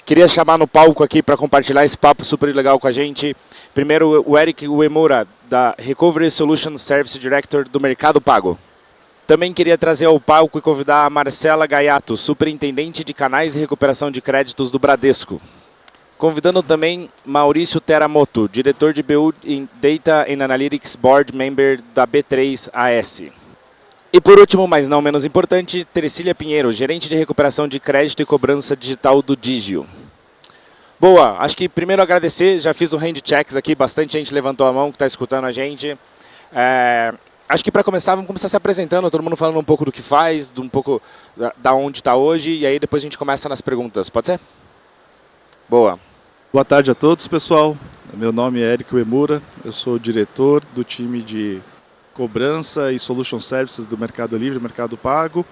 Queria chamar no palco aqui para compartilhar esse papo super legal com a gente. Primeiro, o Eric Uemura, da Recovery Solution Service Director do Mercado Pago. Também queria trazer ao palco e convidar a Marcela Gaiato, Superintendente de Canais e Recuperação de Créditos do Bradesco. Convidando também Maurício Teramoto, Diretor de BU em Data and Analytics Board Member da B3AS. E por último, mas não menos importante, Tercília Pinheiro, Gerente de Recuperação de Crédito e Cobrança Digital do Digio. Boa, acho que primeiro agradecer, já fiz o hand checks aqui, bastante gente levantou a mão que está escutando a gente. Acho que para começar, vamos começar se apresentando, todo mundo falando um pouco do que faz, um pouco da onde está hoje, e aí depois a gente começa nas perguntas, pode ser? Boa. Boa tarde a todos, pessoal. Meu nome é Eric Uemura, eu sou diretor do time de cobrança e solution services do Mercado Livre, Mercado Pago.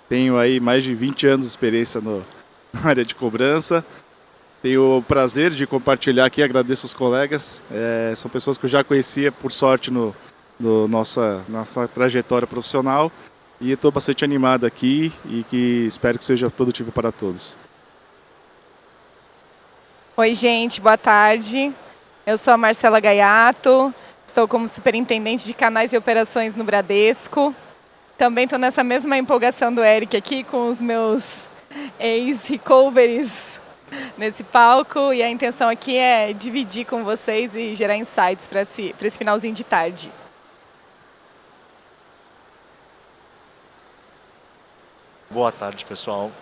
Tenho aí mais de 20 anos de experiência na área de cobrança. Tenho o prazer de compartilhar aqui, agradeço os colegas. São pessoas que eu já conhecia, por sorte, no nossa trajetória profissional. E estou bastante animado aqui e que espero que seja produtivo para todos. Oi, gente, boa tarde. Eu sou a Marcela Gaiato, estou como Superintendente de Canais e Operações no Bradesco. Também estou nessa mesma empolgação do Eric aqui com os meus ex-recoveries nesse palco. E a intenção aqui é dividir com vocês e gerar insights para esse finalzinho de tarde. Boa tarde, pessoal.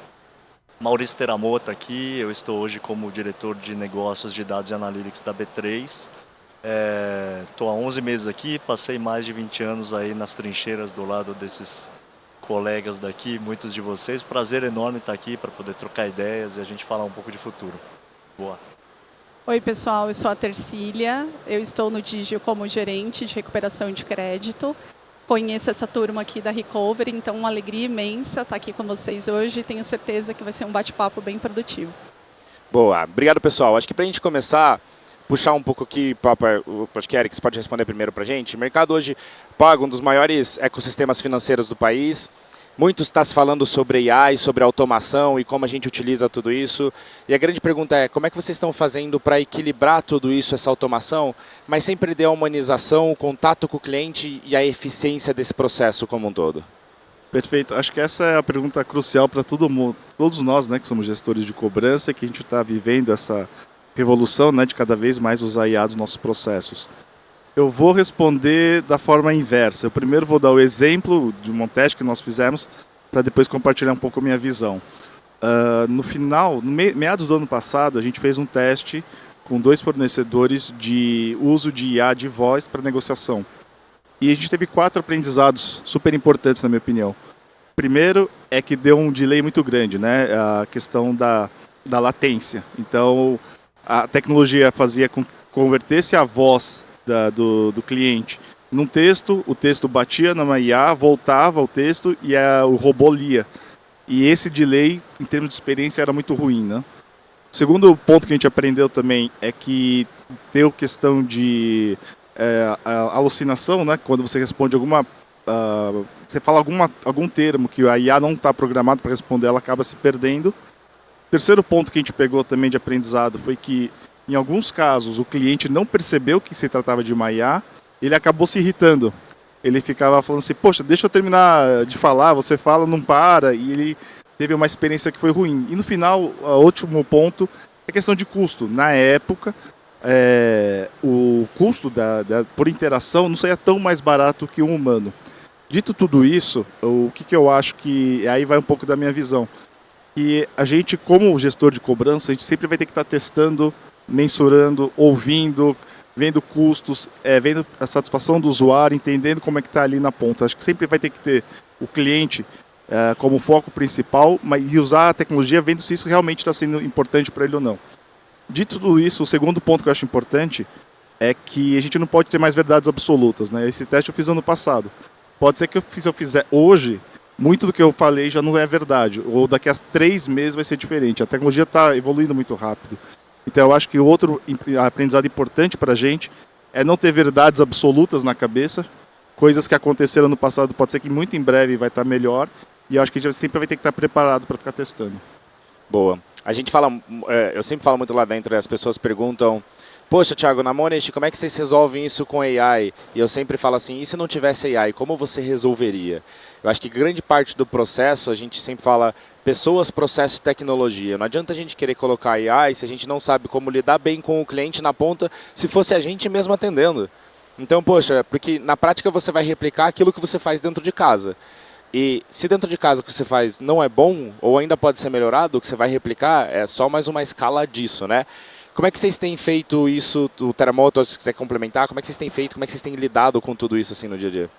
Maurício Teramoto aqui, eu estou hoje como diretor de negócios de dados e analytics da B3. Estou há 11 meses aqui, passei mais de 20 anos aí nas trincheiras do lado desses colegas daqui, muitos de vocês. Prazer enorme estar aqui para poder trocar ideias e a gente falar um pouco de futuro. Boa. Oi, pessoal, eu sou a Tercília, eu estou no Digio como gerente de recuperação de crédito. Conheço essa turma aqui da Recovery, então uma alegria imensa estar aqui com vocês hoje e tenho certeza que vai ser um bate-papo bem produtivo. Boa, obrigado pessoal. Acho que para a gente começar, puxar um pouco aqui, acho que Eric, você pode responder primeiro para a gente. O mercado hoje paga um dos maiores ecossistemas financeiros do país. Muito está se falando sobre AI, sobre automação e como a gente utiliza tudo isso. E a grande pergunta é, como é que vocês estão fazendo para equilibrar tudo isso, essa automação, mas sem perder a humanização, o contato com o cliente e a eficiência desse processo como um todo? Perfeito. Acho que essa é a pergunta crucial para todo mundo, todos nós, né, que somos gestores de cobrança, que a gente está vivendo essa revolução, né, de cada vez mais usar IA nos nossos processos. Eu vou responder da forma inversa. Eu primeiro vou dar o exemplo de um teste que nós fizemos para depois compartilhar um pouco a minha visão. No meados do ano passado, a gente fez um teste com 2 fornecedores de uso de IA de voz para negociação. E a gente teve 4 aprendizados super importantes, na minha opinião. Primeiro é que deu um delay muito grande, né? A questão da latência. Então, a tecnologia fazia com que convertesse a voz do cliente num texto, o texto batia na IA, voltava o texto e o robô lia. E esse delay, em termos de experiência, era muito ruim, né? O segundo ponto que a gente aprendeu também é que tem a questão de alucinação, né? Quando você responde você fala algum termo que a IA não está programada para responder, ela acaba se perdendo. O terceiro ponto que a gente pegou também de aprendizado foi que em alguns casos, o cliente não percebeu que se tratava de uma IA, ele acabou se irritando. Ele ficava falando assim, poxa, deixa eu terminar de falar, você fala, não para, e ele teve uma experiência que foi ruim. E no final, o último ponto é a questão de custo. Na época, o custo por interação não saía tão mais barato que um humano. Dito tudo isso, o que eu acho que aí vai um pouco da minha visão. E a gente, como gestor de cobrança, a gente sempre vai ter que estar testando, mensurando, ouvindo, vendo custos, vendo a satisfação do usuário, entendendo como é que está ali na ponta. Acho que sempre vai ter que ter o cliente como foco principal, mas e usar a tecnologia vendo se isso realmente está sendo importante para ele ou não. Dito tudo isso, o segundo ponto que eu acho importante é que a gente não pode ter mais verdades absolutas, né? Esse teste eu fiz ano passado. Pode ser que se eu fizer hoje, muito do que eu falei já não é verdade, ou daqui a 3 meses vai ser diferente. A tecnologia está evoluindo muito rápido. Então eu acho que outro aprendizado importante para a gente é não ter verdades absolutas na cabeça. Coisas que aconteceram no passado pode ser que muito em breve vai estar melhor. E eu acho que a gente sempre vai ter que estar preparado para ficar testando. Boa. A gente fala, eu sempre falo muito lá dentro, e as pessoas perguntam, poxa, Thiago, na Monest, como é que vocês resolvem isso com AI? E eu sempre falo assim, e se não tivesse AI, como você resolveria? Eu acho que grande parte do processo, a gente sempre fala pessoas, processo e tecnologia. Não adianta a gente querer colocar AI se a gente não sabe como lidar bem com o cliente na ponta, se fosse a gente mesmo atendendo. Então, poxa, porque na prática você vai replicar aquilo que você faz dentro de casa. E se dentro de casa o que você faz não é bom, ou ainda pode ser melhorado, o que você vai replicar é só mais uma escala disso, né? Como é que vocês têm feito isso, o Teramoto, se quiser complementar, como é que vocês têm feito, como é que vocês têm lidado com tudo isso assim no dia a dia?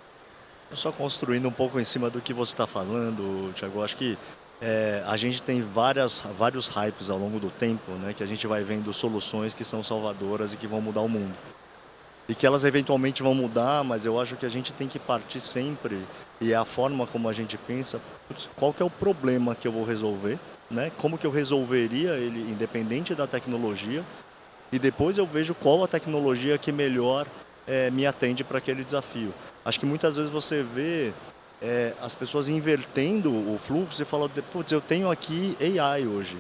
Só construindo um pouco em cima do que você está falando, Thiago, eu acho que a gente tem vários hypes ao longo do tempo, né, que a gente vai vendo soluções que são salvadoras e que vão mudar o mundo. E que elas eventualmente vão mudar, mas eu acho que a gente tem que partir sempre, e é a forma como a gente pensa, putz, qual que é o problema que eu vou resolver, né? Como que eu resolveria ele independente da tecnologia, e depois eu vejo qual a tecnologia que melhor me atende para aquele desafio. Acho que muitas vezes você vê as pessoas invertendo o fluxo e falando, putz, eu tenho aqui AI hoje.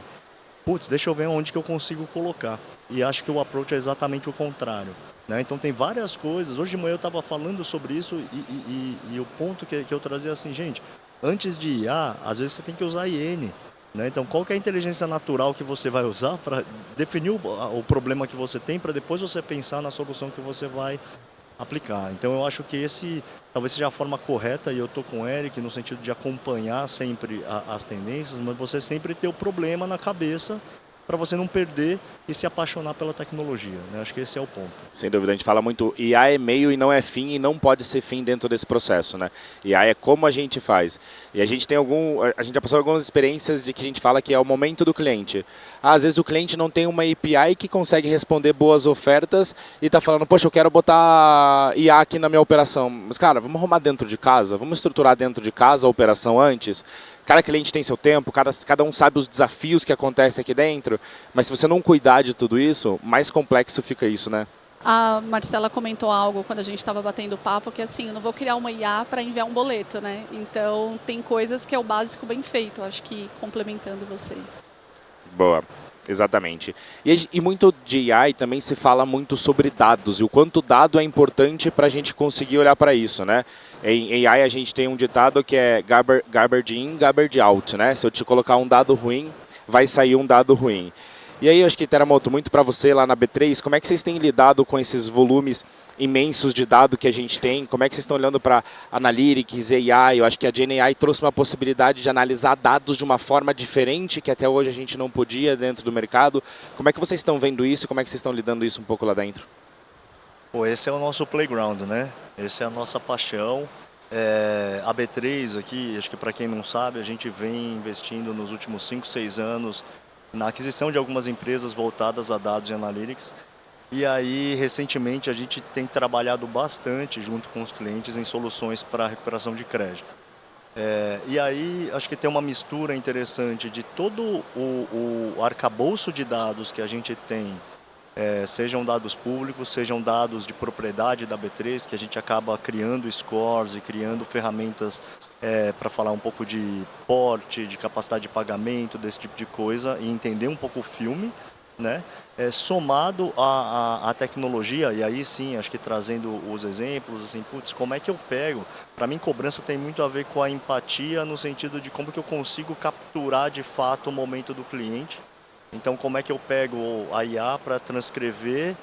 Putz, deixa eu ver onde que eu consigo colocar. E acho que o approach é exatamente o contrário. Né? Então tem várias coisas. Hoje de manhã eu estava falando sobre isso e o ponto que eu trazia assim, gente, antes de IA, às vezes você tem que usar IN. Né? Então qual que é a inteligência natural que você vai usar para definir o problema que você tem, para depois você pensar na solução que você vai aplicar. Então eu acho que esse talvez seja a forma correta, e eu estou com o Eric no sentido de acompanhar sempre as tendências, mas você sempre ter o problema na cabeça para você não perder e se apaixonar pela tecnologia. Né? Acho que esse é o ponto. Sem dúvida, a gente fala muito, IA é meio e não é fim, e não pode ser fim dentro desse processo, né? IA é como a gente faz. E a gente já passou algumas experiências de que a gente fala que é o momento do cliente. Às vezes o cliente não tem uma API que consegue responder boas ofertas e está falando, poxa, eu quero botar IA aqui na minha operação. Mas, cara, vamos arrumar dentro de casa? Vamos estruturar dentro de casa a operação antes? Cada cliente tem seu tempo, cada um sabe os desafios que acontecem aqui dentro, mas se você não cuidar de tudo isso, mais complexo fica isso, né? A Marcela comentou algo quando a gente estava batendo papo, que assim, eu não vou criar uma IA para enviar um boleto, né? Então, tem coisas que é o básico bem feito, acho que complementando vocês. Boa, exatamente. E muito de AI também se fala muito sobre dados e o quanto dado é importante para a gente conseguir olhar para isso, né? Em AI a gente tem um ditado que é garbage in, garbage out, né? Se eu te colocar um dado ruim, vai sair um dado ruim. E aí eu acho que, Teramoto, muito para você lá na B3, como é que vocês têm lidado com esses volumes imensos de dado que a gente tem? Como é que vocês estão olhando para Analytics, AI? Eu acho que a GenAI trouxe uma possibilidade de analisar dados de uma forma diferente que até hoje a gente não podia dentro do mercado. Como é que vocês estão vendo isso? Como é que vocês estão lidando isso um pouco lá dentro? Pô, esse é o nosso playground, né? Essa é a nossa paixão. A B3 aqui, acho que para quem não sabe, a gente vem investindo nos últimos 5, 6 anos na aquisição de algumas empresas voltadas a dados e analytics. E aí, recentemente, a gente tem trabalhado bastante junto com os clientes em soluções para recuperação de crédito. E aí, acho que tem uma mistura interessante de todo o arcabouço de dados que a gente tem, sejam dados públicos, sejam dados de propriedade da B3, que a gente acaba criando scores e criando ferramentas para falar um pouco de porte, de capacidade de pagamento, desse tipo de coisa, e entender um pouco o filme, né? Somado à tecnologia, e aí sim, acho que trazendo os exemplos, assim, putz, como é que eu pego? Para mim, cobrança tem muito a ver com a empatia, no sentido de como que eu consigo capturar de fato o momento do cliente. Então, como é que eu pego a IA para transcrever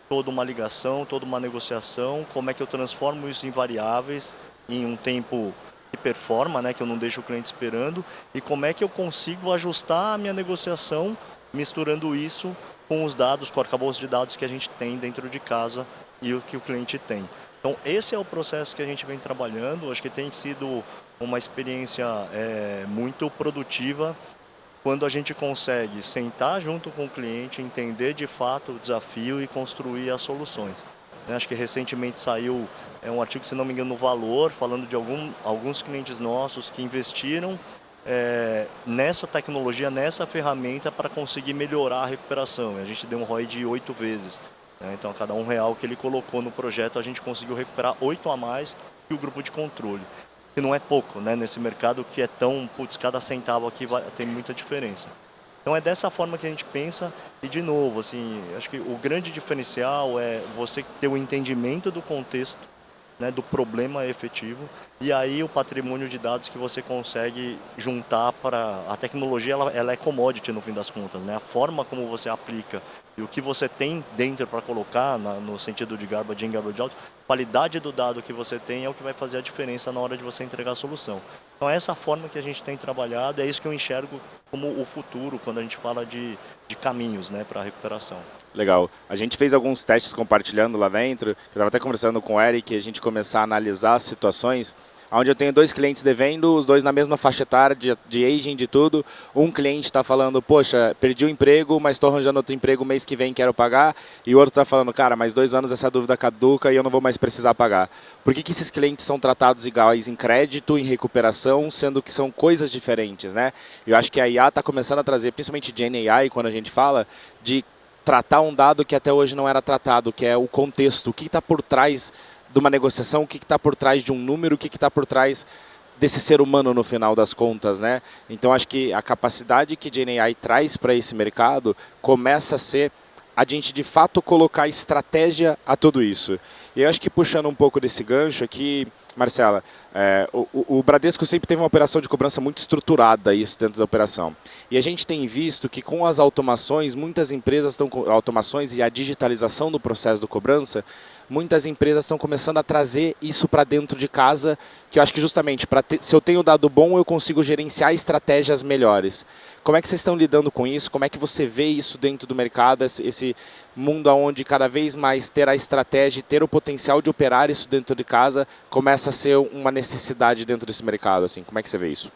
toda uma ligação, toda uma negociação, como é que eu transformo isso em variáveis, em um tempo que performa, né, que eu não deixo o cliente esperando, e como é que eu consigo ajustar a minha negociação misturando isso com os dados, com o arcabouço de dados que a gente tem dentro de casa e o que o cliente tem. Então, esse é o processo que a gente vem trabalhando. Acho que tem sido uma experiência muito produtiva quando a gente consegue sentar junto com o cliente, entender de fato o desafio e construir as soluções. Acho que recentemente saiu um artigo, se não me engano, no Valor, falando de alguns clientes nossos que investiram nessa tecnologia, nessa ferramenta para conseguir melhorar a recuperação. A gente deu um ROI de 8 vezes. Então, a cada R$1 que ele colocou no projeto, a gente conseguiu recuperar 8 a mais que o grupo de controle. Que não é pouco, né? Nesse mercado que é tão, putz, cada centavo aqui tem muita diferença. Então é dessa forma que a gente pensa e, de novo, assim, acho que o grande diferencial é você ter o entendimento do contexto, né, do problema efetivo, e aí o patrimônio de dados que você consegue juntar para... A tecnologia ela é commodity no fim das contas, né? A forma como você aplica e o que você tem dentro para colocar, no sentido de garbage in, garbage out, a qualidade do dado que você tem é o que vai fazer a diferença na hora de você entregar a solução. Então é essa forma que a gente tem trabalhado, é isso que eu enxergo como o futuro, quando a gente fala de caminhos, né, para a recuperação. Legal. A gente fez alguns testes compartilhando lá dentro. Eu estava até conversando com o Eric, a gente começar a analisar as situações onde eu tenho 2 clientes devendo, os 2 na mesma faixa etária de aging, de tudo. Um cliente está falando, poxa, perdi o emprego, mas estou arranjando outro emprego mês que vem, quero pagar. E o outro está falando, cara, mais 2 anos essa dúvida caduca e eu não vou mais precisar pagar. Por que esses clientes são tratados iguais em crédito, em recuperação, sendo que são coisas diferentes, né? Eu acho que a IA está começando a trazer, principalmente Gen AI, quando a gente fala, de tratar um dado que até hoje não era tratado, que é o contexto, o que está por trás de uma negociação, o que está por trás de um número, o que está por trás desse ser humano no final das contas, né? Então acho que a capacidade que Gen AI traz para esse mercado começa a ser a gente de fato colocar estratégia a tudo isso. E eu acho que puxando um pouco desse gancho aqui, Marcela, o Bradesco sempre teve uma operação de cobrança muito estruturada, isso dentro da operação. E a gente tem visto que com as automações, muitas empresas estão com automações e a digitalização do processo de cobrança, muitas empresas estão começando a trazer isso para dentro de casa, que eu acho que justamente, se eu tenho dado bom, eu consigo gerenciar estratégias melhores. Como é que vocês estão lidando com isso? Como é que você vê isso dentro do mercado, esse mundo onde cada vez mais ter a estratégia e ter o potencial de operar isso dentro de casa começa a ser uma necessidade dentro desse mercado, assim? Como é que você vê isso?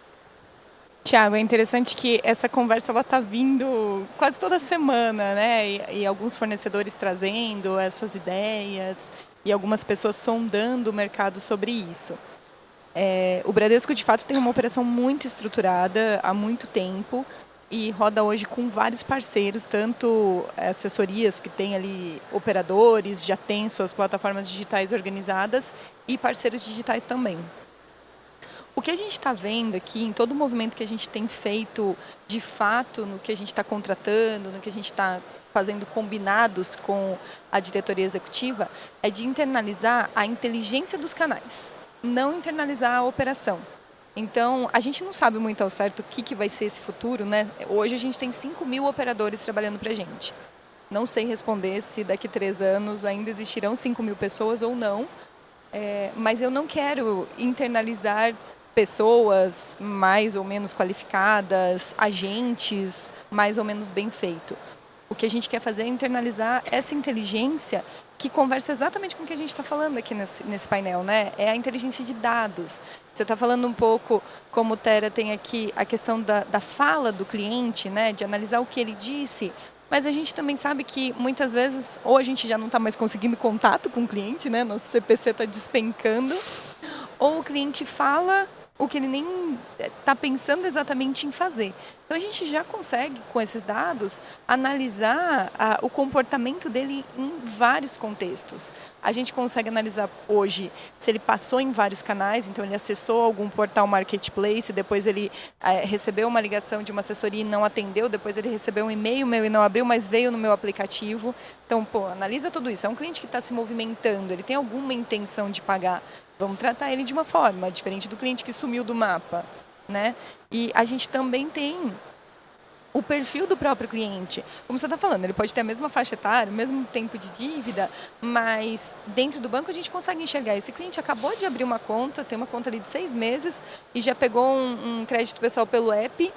Tiago, é interessante que essa conversa está vindo quase toda semana, né? E alguns fornecedores trazendo essas ideias e algumas pessoas sondando o mercado sobre isso. O Bradesco, de fato, tem uma operação muito estruturada há muito tempo e roda hoje com vários parceiros, tanto assessorias que tem ali operadores, já tem suas plataformas digitais organizadas e parceiros digitais também. O que a gente está vendo aqui, em todo o movimento que a gente tem feito, de fato, no que a gente está contratando, no que a gente está fazendo combinados com a diretoria executiva, é de internalizar a inteligência dos canais, não internalizar a operação. Então, a gente não sabe muito ao certo o que vai ser esse futuro, né? Hoje a gente tem 5.000 operadores trabalhando para a gente. Não sei responder se daqui a 3 anos ainda existirão 5.000 pessoas ou não, mas eu não quero internalizar pessoas mais ou menos qualificadas, agentes mais ou menos bem feito. O que a gente quer fazer é internalizar essa inteligência que conversa exatamente com o que a gente está falando aqui nesse painel, né? É a inteligência de dados. Você está falando um pouco, como o Tera tem aqui, a questão da fala do cliente, né? De analisar o que ele disse. Mas a gente também sabe que muitas vezes, ou a gente já não está mais conseguindo contato com o cliente, né? Nosso CPC está despencando, ou o cliente fala o que ele nem está pensando exatamente em fazer. Então a gente já consegue, com esses dados, analisar o comportamento dele em vários contextos. A gente consegue analisar hoje se ele passou em vários canais, então ele acessou algum portal marketplace, depois ele recebeu uma ligação de uma assessoria e não atendeu, depois ele recebeu um e-mail meu e não abriu, mas veio no meu aplicativo. Então, analisa tudo isso. É um cliente que está se movimentando, ele tem alguma intenção de pagar. Vamos tratar ele de uma forma diferente do cliente que sumiu do mapa, né? E a gente também tem o perfil do próprio cliente. Como você está falando, ele pode ter a mesma faixa etária, o mesmo tempo de dívida, mas dentro do banco a gente consegue enxergar. Esse cliente acabou de abrir uma conta, tem uma conta ali de 6 meses e já pegou um crédito pessoal pelo app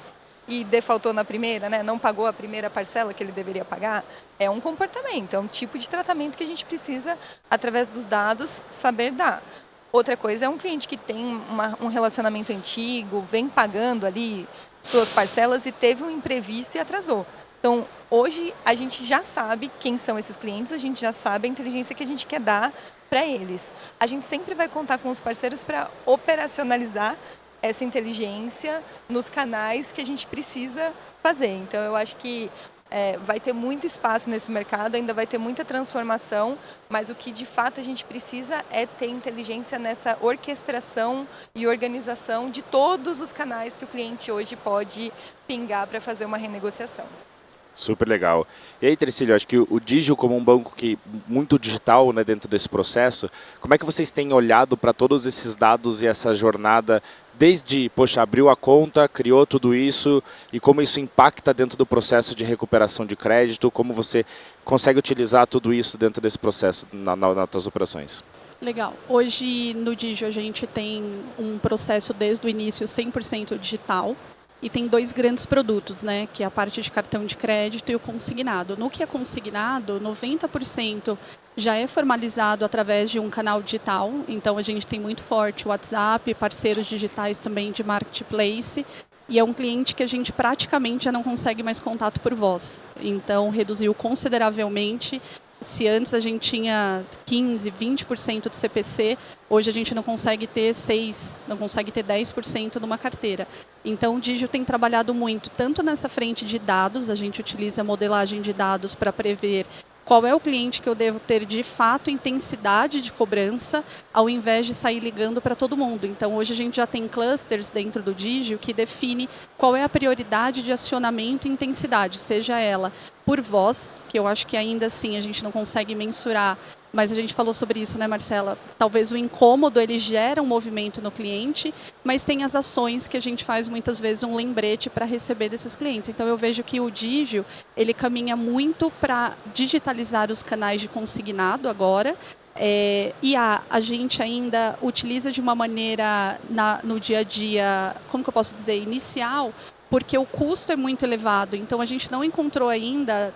e defaultou na primeira, né? Não pagou a primeira parcela que ele deveria pagar. É um comportamento, é um tipo de tratamento que a gente precisa, através dos dados, saber dar. Outra coisa é um cliente que tem um relacionamento antigo, vem pagando ali suas parcelas e teve um imprevisto e atrasou. Então, hoje a gente já sabe quem são esses clientes, a gente já sabe a inteligência que a gente quer dar para eles. A gente sempre vai contar com os parceiros para operacionalizar essa inteligência nos canais que a gente precisa fazer. Então, eu acho que vai ter muito espaço nesse mercado, ainda vai ter muita transformação, mas o que de fato a gente precisa é ter inteligência nessa orquestração e organização de todos os canais que o cliente hoje pode pingar para fazer uma renegociação. Super legal. E aí, Tercílio, acho que o Digio como um banco que muito digital, né, dentro desse processo, como é que vocês têm olhado para todos esses dados e essa jornada desde, poxa, abriu a conta, criou tudo isso e como isso impacta dentro do processo de recuperação de crédito, como você consegue utilizar tudo isso dentro desse processo nas suas operações? Legal. Hoje no Digio a gente tem um processo desde o início 100% digital. E tem 2 grandes produtos, né, que é a parte de cartão de crédito e o consignado. No que é consignado, 90% já é formalizado através de um canal digital. Então, a gente tem muito forte o WhatsApp, parceiros digitais também de marketplace. E é um cliente que a gente praticamente já não consegue mais contato por voz. Então, reduziu consideravelmente. Se antes a gente tinha 15%, 20% de CPC, hoje a gente não consegue ter 6%, não consegue ter 10% numa carteira. Então o Digio tem trabalhado muito, tanto nessa frente de dados, a gente utiliza a modelagem de dados para prever qual é o cliente que eu devo ter de fato intensidade de cobrança, ao invés de sair ligando para todo mundo. Então hoje a gente já tem clusters dentro do Digio que define qual é a prioridade de acionamento e intensidade, seja ela por voz, que eu acho que ainda assim a gente não consegue mensurar, mas a gente falou sobre isso, né, Marcela? Talvez o incômodo ele gera um movimento no cliente, mas tem as ações que a gente faz muitas vezes um lembrete para receber desses clientes. Então eu vejo que o Digio, ele caminha muito para digitalizar os canais de consignado agora. E a gente ainda utiliza de uma maneira no dia a dia, como que eu posso dizer, inicial, porque o custo é muito elevado. Então, a gente não encontrou ainda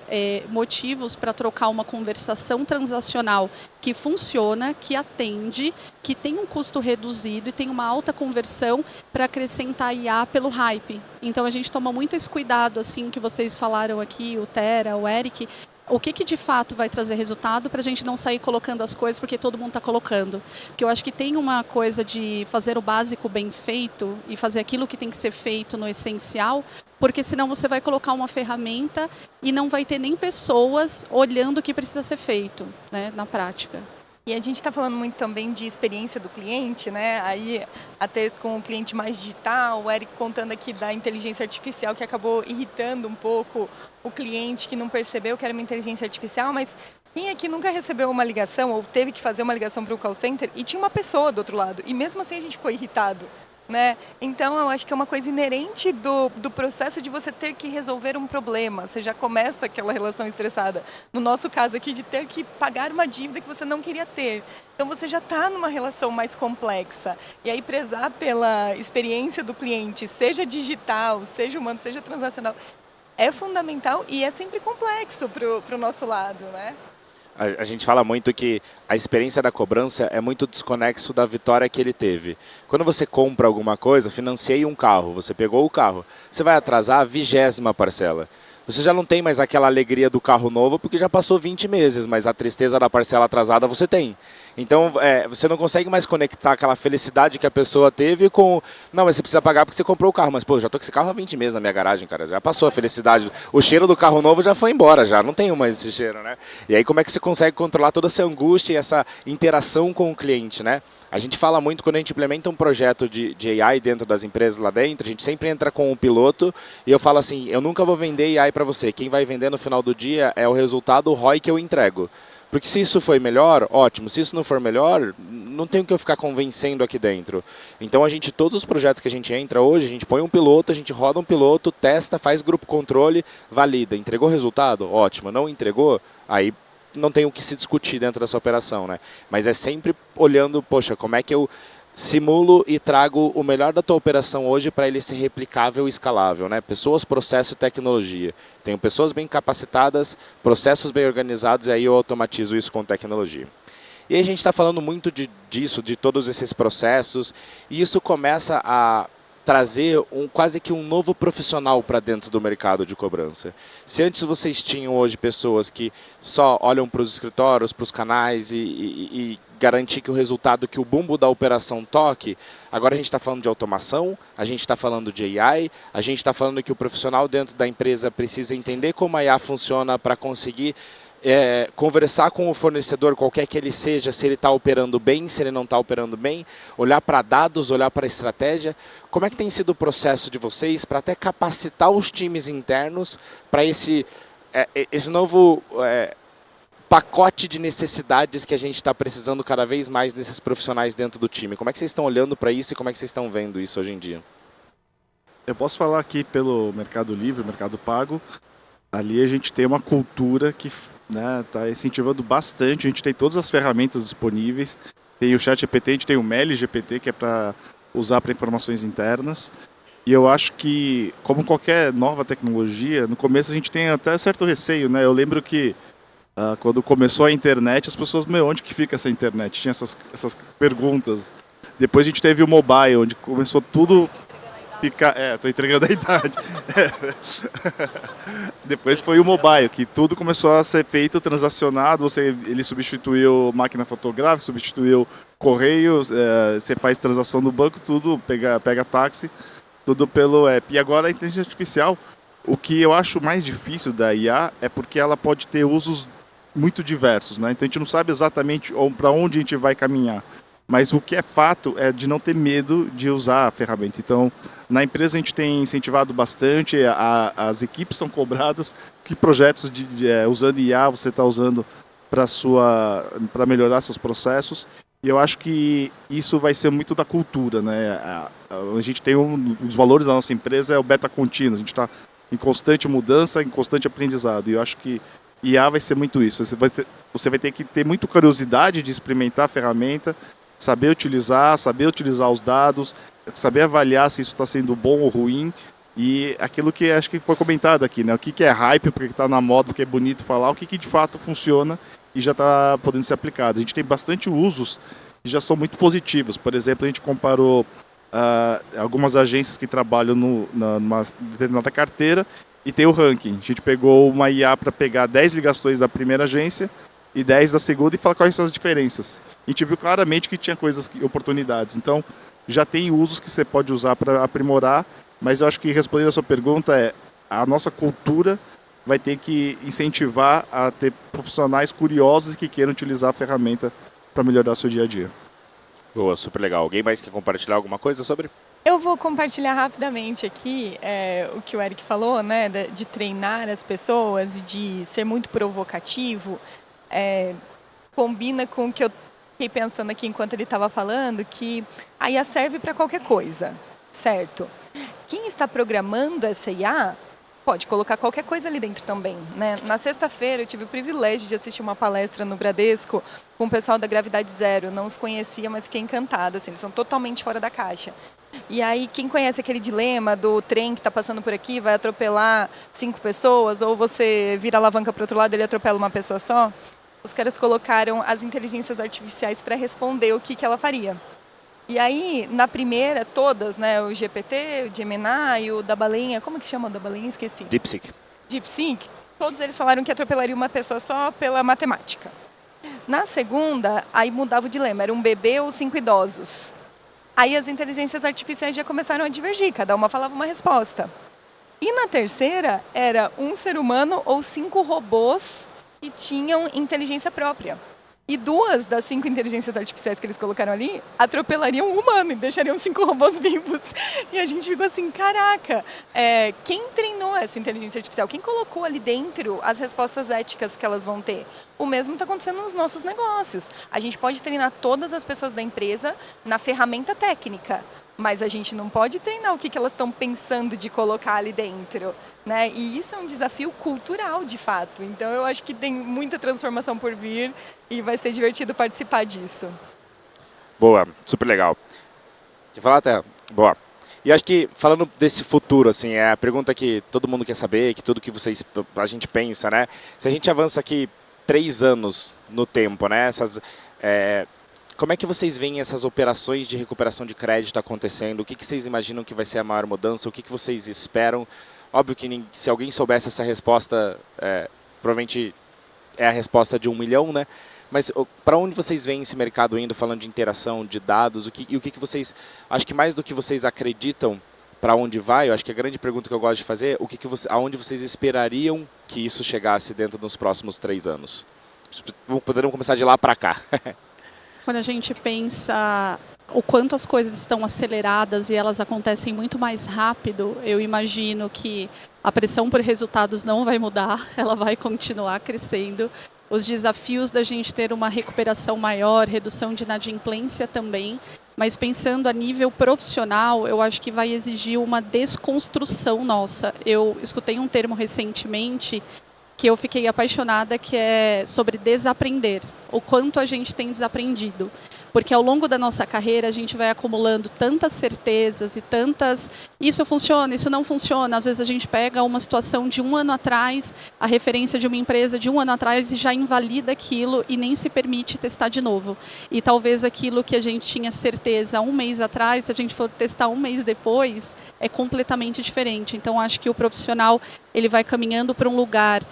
motivos para trocar uma conversação transacional que funciona, que atende, que tem um custo reduzido e tem uma alta conversão para acrescentar IA pelo hype. Então, a gente toma muito esse cuidado, assim, que vocês falaram aqui, o Tera, o Eric, o que de fato vai trazer resultado para a gente não sair colocando as coisas porque todo mundo está colocando. Porque eu acho que tem uma coisa de fazer o básico bem feito e fazer aquilo que tem que ser feito no essencial, porque senão você vai colocar uma ferramenta e não vai ter nem pessoas olhando o que precisa ser feito, né, na prática. E a gente está falando muito também de experiência do cliente, né? Aí a Terça com o cliente mais digital, o Eric contando aqui da inteligência artificial que acabou irritando um pouco o cliente que não percebeu que era uma inteligência artificial, mas quem aqui nunca recebeu uma ligação ou teve que fazer uma ligação para o call center e tinha uma pessoa do outro lado e mesmo assim a gente ficou irritado, né? Então eu acho que é uma coisa inerente do processo de você ter que resolver um problema. Você já começa aquela relação estressada. No nosso caso aqui, de ter que pagar uma dívida que você não queria ter. Então você já está numa relação mais complexa. E aí prezar pela experiência do cliente, seja digital, seja humano, seja transacional, é fundamental e é sempre complexo para o nosso lado, né? A gente fala muito que a experiência da cobrança é muito desconexo da vitória que ele teve. Quando você compra alguma coisa, financiei um carro, você pegou o carro, você vai atrasar a 20ª parcela. Você já não tem mais aquela alegria do carro novo porque já passou 20 meses, mas a tristeza da parcela atrasada você tem. Então, você não consegue mais conectar aquela felicidade que a pessoa teve com... Não, mas você precisa pagar porque você comprou o carro. Mas, pô, já tô com esse carro há 20 meses na minha garagem, cara. Já passou a felicidade. O cheiro do carro novo já foi embora, já. Não tenho mais esse cheiro, né? E aí, como é que você consegue controlar toda essa angústia e essa interação com o cliente, né? A gente fala muito quando a gente implementa um projeto de AI dentro das empresas lá dentro, a gente sempre entra com um piloto e eu falo assim, eu nunca vou vender AI para você. Quem vai vender no final do dia é o resultado, o ROI que eu entrego. Porque se isso foi melhor, ótimo. Se isso não for melhor, não tem o que eu ficar convencendo aqui dentro. Então, todos os projetos que a gente entra hoje, a gente põe um piloto, a gente roda um piloto, testa, faz grupo controle, valida. Entregou resultado? Ótimo. Não entregou? Aí não tem o que se discutir dentro dessa operação, né? Mas é sempre olhando, poxa, como é que eu simulo e trago o melhor da tua operação hoje para ele ser replicável e escalável, né? Pessoas, processo e tecnologia. Tenho pessoas bem capacitadas, processos bem organizados e aí eu automatizo isso com tecnologia. E aí a gente está falando muito disso, de todos esses processos, e isso começa a trazer quase que um novo profissional para dentro do mercado de cobrança. Se antes vocês tinham hoje pessoas que só olham para os escritórios, para os canais e garantir que o resultado, que o bumbo da operação toque, agora a gente está falando de automação, a gente está falando de AI, a gente está falando que o profissional dentro da empresa precisa entender como a IA funciona para conseguir conversar com o fornecedor, qualquer que ele seja, se ele está operando bem, se ele não está operando bem, olhar para dados, olhar para a estratégia. Como é que tem sido o processo de vocês para até capacitar os times internos para esse novo pacote de necessidades que a gente está precisando cada vez mais desses profissionais dentro do time? Como é que vocês estão olhando para isso e como é que vocês estão vendo isso hoje em dia? Eu posso falar aqui pelo Mercado Livre, Mercado Pago. Ali a gente tem uma cultura que está incentivando bastante. A gente tem todas as ferramentas disponíveis. Tem o ChatGPT, a gente tem o Meli GPT, que é para usar para informações internas. E eu acho que, como qualquer nova tecnologia, no começo a gente tem até certo receio, né? Eu lembro que quando começou a internet, as pessoas, onde que fica essa internet? Tinha essas perguntas. Depois a gente teve o mobile, onde começou tudo ficar... tô entregando a idade. Depois foi o mobile, que tudo começou a ser feito, transacionado. Ele substituiu máquina fotográfica, substituiu correio, você faz transação no banco, tudo, pega táxi, tudo pelo app. E agora a inteligência artificial, o que eu acho mais difícil da IA é porque ela pode ter usos muito diversos, né? Então a gente não sabe exatamente para onde a gente vai caminhar. Mas o que é fato é de não ter medo de usar a ferramenta. Então, na empresa a gente tem incentivado bastante, as equipes são cobradas, que projetos usando IA você está usando para melhorar seus processos. E eu acho que isso vai ser muito da cultura, né? A gente tem um dos valores da nossa empresa é o beta contínuo. A gente está em constante mudança, em constante aprendizado. E eu acho que IA vai ser muito isso. Você vai ter que ter muita curiosidade de experimentar a ferramenta, saber utilizar os dados, saber avaliar se isso está sendo bom ou ruim. E aquilo que acho que foi comentado aqui, né? O que é hype, porque está na moda, porque é bonito falar, o que de fato funciona e já está podendo ser aplicado. A gente tem bastante usos que já são muito positivos. Por exemplo, a gente comparou algumas agências que trabalham numa determinada carteira e tem o ranking. A gente pegou uma IA para pegar 10 ligações da primeira agência e 10 da segunda e falar quais são as diferenças. A gente viu claramente que tinha oportunidades. Então, já tem usos que você pode usar para aprimorar, mas eu acho que respondendo a sua pergunta a nossa cultura vai ter que incentivar a ter profissionais curiosos que queiram utilizar a ferramenta para melhorar o seu dia a dia. Boa, super legal. Alguém mais quer compartilhar alguma coisa sobre? Eu vou compartilhar rapidamente aqui o que o Eric falou, né, de treinar as pessoas e de ser muito provocativo. Combina com o que eu fiquei pensando aqui enquanto ele estava falando, que a IA serve para qualquer coisa, certo? Quem está programando essa IA pode colocar qualquer coisa ali dentro também, né? Na sexta-feira eu tive o privilégio de assistir uma palestra no Bradesco com o pessoal da Gravidade Zero. Não os conhecia, mas fiquei encantada, assim, eles são totalmente fora da caixa. E aí, quem conhece aquele dilema do trem que está passando por aqui, vai atropelar 5 pessoas, ou você vira a alavanca para o outro lado e ele atropela uma pessoa só? Os caras colocaram as inteligências artificiais para responder o que ela faria. E aí, na primeira, todas, né, o GPT, o Gemini, o da balinha, como que chama o da balinha? Esqueci. DeepSeek. DeepSeek, todos eles falaram que atropelaria uma pessoa só pela matemática. Na segunda, aí mudava o dilema, era um bebê ou 5 idosos. Aí as inteligências artificiais já começaram a divergir, cada uma falava uma resposta. E na terceira, era um ser humano ou 5 robôs que tinham inteligência própria. E 2 das 5 inteligências artificiais que eles colocaram ali atropelariam um humano e deixariam 5 robôs vivos. E a gente ficou assim, caraca, quem treinou essa inteligência artificial? Quem colocou ali dentro as respostas éticas que elas vão ter? O mesmo está acontecendo nos nossos negócios. A gente pode treinar todas as pessoas da empresa na ferramenta técnica, mas a gente não pode treinar o que elas estão pensando de colocar ali dentro, né? E isso é um desafio cultural, de fato. Então, eu acho que tem muita transformação por vir e vai ser divertido participar disso. Boa, super legal. Quer falar, Terra? Boa. E acho que, falando desse futuro, assim, é a pergunta que todo mundo quer saber, que tudo que a gente pensa, né? Se a gente avança aqui 3 anos no tempo, né? Como é que vocês veem essas operações de recuperação de crédito acontecendo? O que vocês imaginam que vai ser a maior mudança? O que vocês esperam? Óbvio que se alguém soubesse essa resposta, provavelmente é a resposta de 1 milhão, né? Mas para onde vocês veem esse mercado indo, falando de interação, de dados, o que vocês, acho que mais do que vocês acreditam, para onde vai, eu acho que a grande pergunta que eu gosto de fazer, aonde vocês esperariam que isso chegasse dentro dos próximos 3 anos? Poderiam começar de lá para cá. Quando a gente pensa o quanto as coisas estão aceleradas e elas acontecem muito mais rápido, eu imagino que a pressão por resultados não vai mudar, ela vai continuar crescendo. Os desafios da gente ter uma recuperação maior, redução de inadimplência também, mas pensando a nível profissional, eu acho que vai exigir uma desconstrução nossa. Eu escutei um termo recentemente que eu fiquei apaixonada, que é sobre desaprender, o quanto a gente tem desaprendido. Porque ao longo da nossa carreira a gente vai acumulando tantas certezas e tantas... Isso funciona, isso não funciona. Às vezes a gente pega uma situação de 1 ano atrás, a referência de uma empresa de 1 ano atrás e já invalida aquilo e nem se permite testar de novo. E talvez aquilo que a gente tinha certeza 1 mês atrás, se a gente for testar 1 mês depois, é completamente diferente. Então acho que o profissional ele vai caminhando para um lugar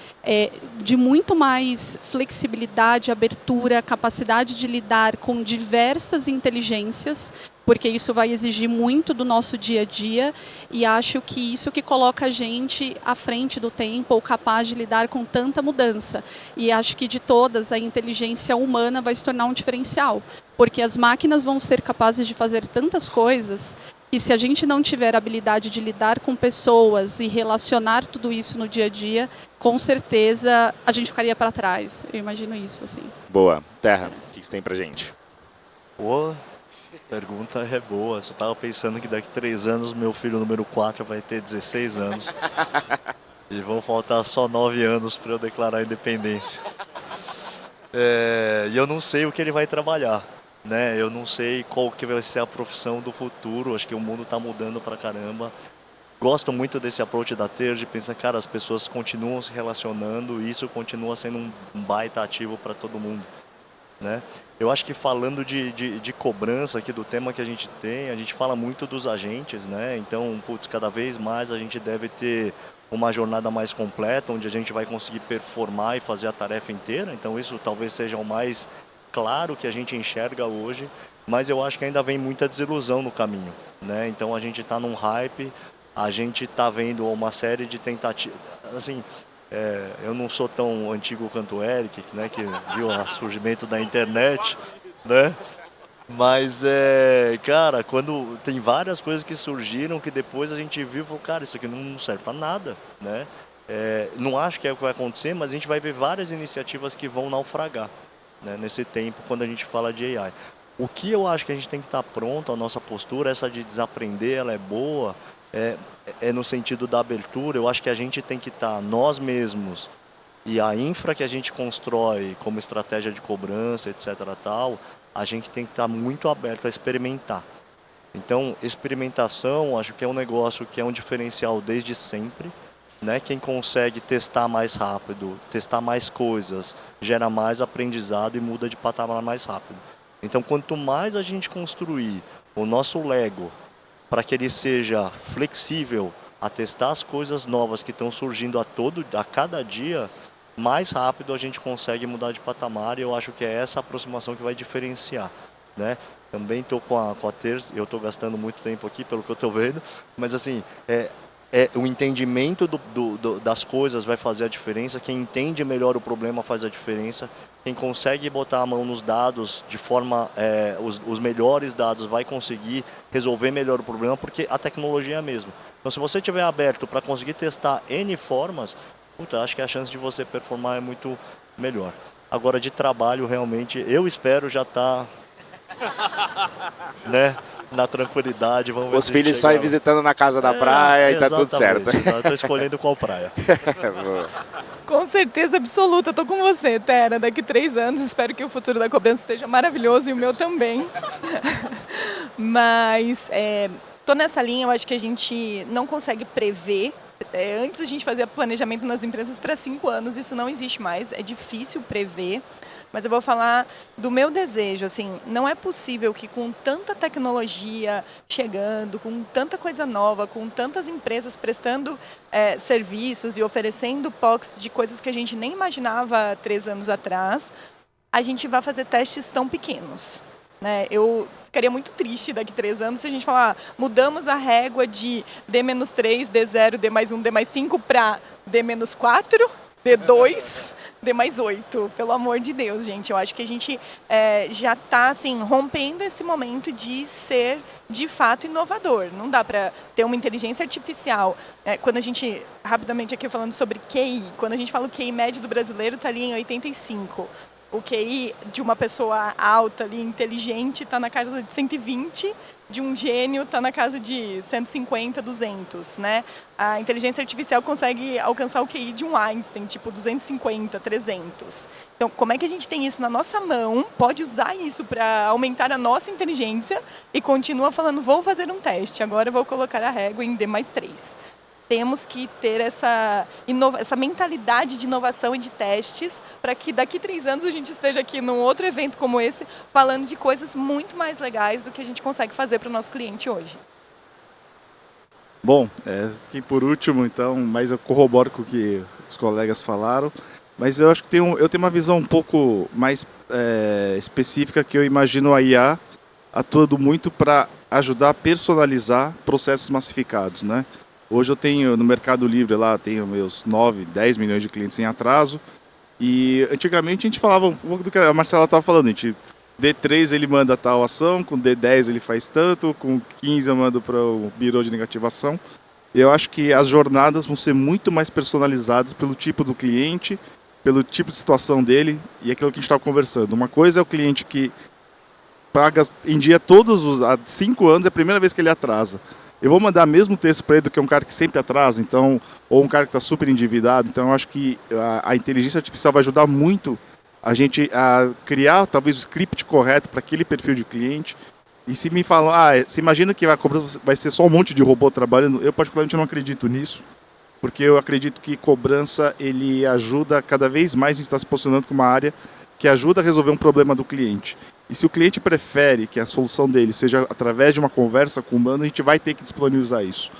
de muito mais flexibilidade, abertura, capacidade de lidar com diversas inteligências, porque isso vai exigir muito do nosso dia a dia, e acho que isso que coloca a gente à frente do tempo, ou capaz de lidar com tanta mudança. E acho que de todas, a inteligência humana vai se tornar um diferencial, porque as máquinas vão ser capazes de fazer tantas coisas que, se a gente não tiver a habilidade de lidar com pessoas e relacionar tudo isso no dia a dia, com certeza a gente ficaria para trás. Eu imagino isso, assim. Boa. Terra, o que você tem pra gente? Pô, pergunta é boa. Só tava pensando que daqui 3 anos meu filho número 4 vai ter 16 anos. E vão faltar só 9 anos para eu declarar a independência. E eu não sei o que ele vai trabalhar, né? Eu não sei qual que vai ser a profissão do futuro. Acho que o mundo está mudando pra caramba. Gosto muito desse approach da Ter, de pensar, cara, as pessoas continuam se relacionando e isso continua sendo um baita ativo para todo mundo, né? Eu acho que falando de cobrança aqui do tema que a gente tem, a gente fala muito dos agentes, né? Então, putz, cada vez mais a gente deve ter uma jornada mais completa, onde a gente vai conseguir performar e fazer a tarefa inteira. Então isso talvez seja o mais claro que a gente enxerga hoje, mas eu acho que ainda vem muita desilusão no caminho, né? Então a gente está num hype, a gente está vendo uma série de tentativas, assim, eu não sou tão antigo quanto o Eric, né, que viu o surgimento da internet, né? Mas, cara, quando tem várias coisas que surgiram que depois a gente viu e falou, cara, isso aqui não serve para nada, né? Não acho que é o que vai acontecer, mas a gente vai ver várias iniciativas que vão naufragar, né, nesse tempo quando a gente fala de AI. O que eu acho que a gente tem que estar pronto, a nossa postura, essa de desaprender, ela é boa, no sentido da abertura. Eu acho que a gente tem que estar nós mesmos e a infra que a gente constrói como estratégia de cobrança, etc. tal, a gente tem que estar muito aberto a experimentar. Então, experimentação, acho que é um negócio que é um diferencial desde sempre, né? Quem consegue testar mais rápido, testar mais coisas, gera mais aprendizado e muda de patamar mais rápido. Então, quanto mais a gente construir o nosso Lego para que ele seja flexível a testar as coisas novas que estão surgindo a cada dia, mais rápido a gente consegue mudar de patamar, e eu acho que é essa aproximação que vai diferenciar, né? Também estou com a Terça, eu estou gastando muito tempo aqui pelo que eu estou vendo, mas assim, o entendimento das coisas vai fazer a diferença. Quem entende melhor o problema faz a diferença. Quem consegue botar a mão nos dados de forma, os melhores dados, vai conseguir resolver melhor o problema, porque a tecnologia é a mesma. Então, se você estiver aberto para conseguir testar N formas, acho que a chance de você performar é muito melhor. Agora, de trabalho, realmente, eu espero já estar né, na tranquilidade. Vamos ver Os se filhos só ir visitando na casa da praia e tá tudo certo. Estou escolhendo qual praia. Com certeza absoluta, estou com você, Tera. Daqui 3 anos, espero que o futuro da cobrança esteja maravilhoso e o meu também. Mas estou nessa linha, eu acho que a gente não consegue prever. Antes a gente fazia planejamento nas empresas para 5 anos, isso não existe mais, é difícil prever. Mas eu vou falar do meu desejo, assim, não é possível que com tanta tecnologia chegando, com tanta coisa nova, com tantas empresas prestando serviços e oferecendo POCs de coisas que a gente nem imaginava 3 anos atrás, a gente vai fazer testes tão pequenos. Né? Eu ficaria muito triste daqui 3 anos se a gente falar, mudamos a régua de D-3, D0, D+1, D+5 para D-4, D2, D+8. Pelo amor de Deus, gente. Eu acho que a gente já está assim, rompendo esse momento de ser, de fato, inovador. Não dá para ter uma inteligência artificial. Quando a gente, rapidamente aqui falando sobre QI, quando a gente fala o QI médio do brasileiro está ali em 85. O QI de uma pessoa alta, ali, inteligente, está na casa de 120, de um gênio está na casa de 150, 200, né? A inteligência artificial consegue alcançar o QI de um Einstein, tipo 250, 300. Então, como é que a gente tem isso na nossa mão, pode usar isso para aumentar a nossa inteligência e continua falando, vou fazer um teste, agora eu vou colocar a régua em D+3. Temos que ter essa mentalidade de inovação e de testes para que daqui 3 anos a gente esteja aqui num outro evento como esse, falando de coisas muito mais legais do que a gente consegue fazer para o nosso cliente hoje. Bom, fiquei por último, então, mas eu corroboro com o que os colegas falaram. Mas eu acho que eu tenho uma visão um pouco mais específica, que eu imagino a IA atuando muito para ajudar a personalizar processos massificados, né? Hoje eu tenho no Mercado Livre lá, tenho meus 9, 10 milhões de clientes em atraso. E antigamente a gente falava um pouco do que a Marcela estava falando. D3 ele manda tal ação, com D10 ele faz tanto, com 15 eu mando para o birô de negativação. Eu acho que as jornadas vão ser muito mais personalizadas pelo tipo do cliente, pelo tipo de situação dele e aquilo que a gente estava conversando. Uma coisa é o cliente que paga em dia há 5 anos, é a primeira vez que ele atrasa. Eu vou mandar mesmo texto para ele do que um cara que sempre atrasa, então, ou um cara que está super endividado. Então, eu acho que a inteligência artificial vai ajudar muito a gente a criar talvez o script correto para aquele perfil de cliente. E se me falam, você imagina que a cobrança vai ser só um monte de robô trabalhando? Eu particularmente não acredito nisso, porque eu acredito que cobrança ele ajuda cada vez mais, a gente está se posicionando como uma área que ajuda a resolver um problema do cliente. E se o cliente prefere que a solução dele seja através de uma conversa com o humano, a gente vai ter que disponibilizar isso.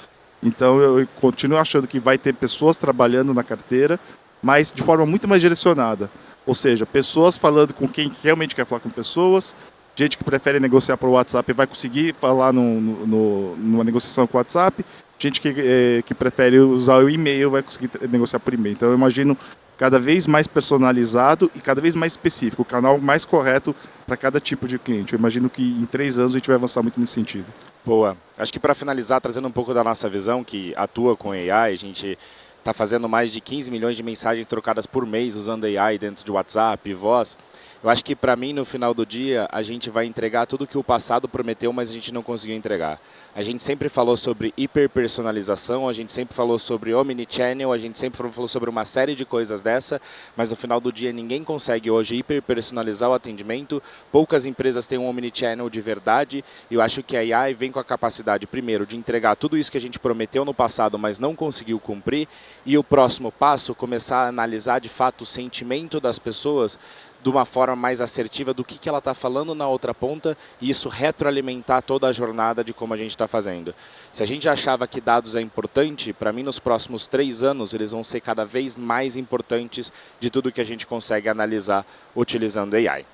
Então eu continuo achando que vai ter pessoas trabalhando na carteira, mas de forma muito mais direcionada. Ou seja, pessoas falando com quem realmente quer falar com pessoas, gente que prefere negociar por WhatsApp vai conseguir falar numa negociação com o WhatsApp, gente que prefere usar o e-mail vai conseguir negociar por e-mail. Então eu imagino cada vez mais personalizado e cada vez mais específico, o canal mais correto para cada tipo de cliente. Eu imagino que em 3 anos a gente vai avançar muito nesse sentido. Boa. Acho que para finalizar, trazendo um pouco da nossa visão, que atua com AI, a gente está fazendo mais de 15 milhões de mensagens trocadas por mês usando AI dentro de WhatsApp, voz. Eu acho que para mim, no final do dia, a gente vai entregar tudo que o passado prometeu, mas a gente não conseguiu entregar. A gente sempre falou sobre hiperpersonalização, a gente sempre falou sobre omnichannel, a gente sempre falou sobre uma série de coisas dessa, mas no final do dia ninguém consegue hoje hiperpersonalizar o atendimento. Poucas empresas têm um omnichannel de verdade e eu acho que a AI vem com a capacidade, primeiro, de entregar tudo isso que a gente prometeu no passado, mas não conseguiu cumprir, e o próximo passo, começar a analisar de fato o sentimento das pessoas de uma forma mais assertiva do que ela está falando na outra ponta e isso retroalimentar toda a jornada de como a gente está fazendo. Se a gente achava que dados é importante, para mim nos próximos 3 anos eles vão ser cada vez mais importantes de tudo que a gente consegue analisar utilizando AI.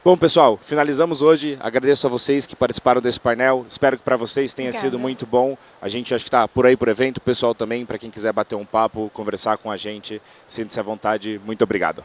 Bom, pessoal, finalizamos hoje. Agradeço a vocês que participaram desse painel. Espero que para vocês tenha sido muito bom. A gente acho que está por aí por evento. O pessoal também, para quem quiser bater um papo, conversar com a gente, sinta-se à vontade. Muito obrigado.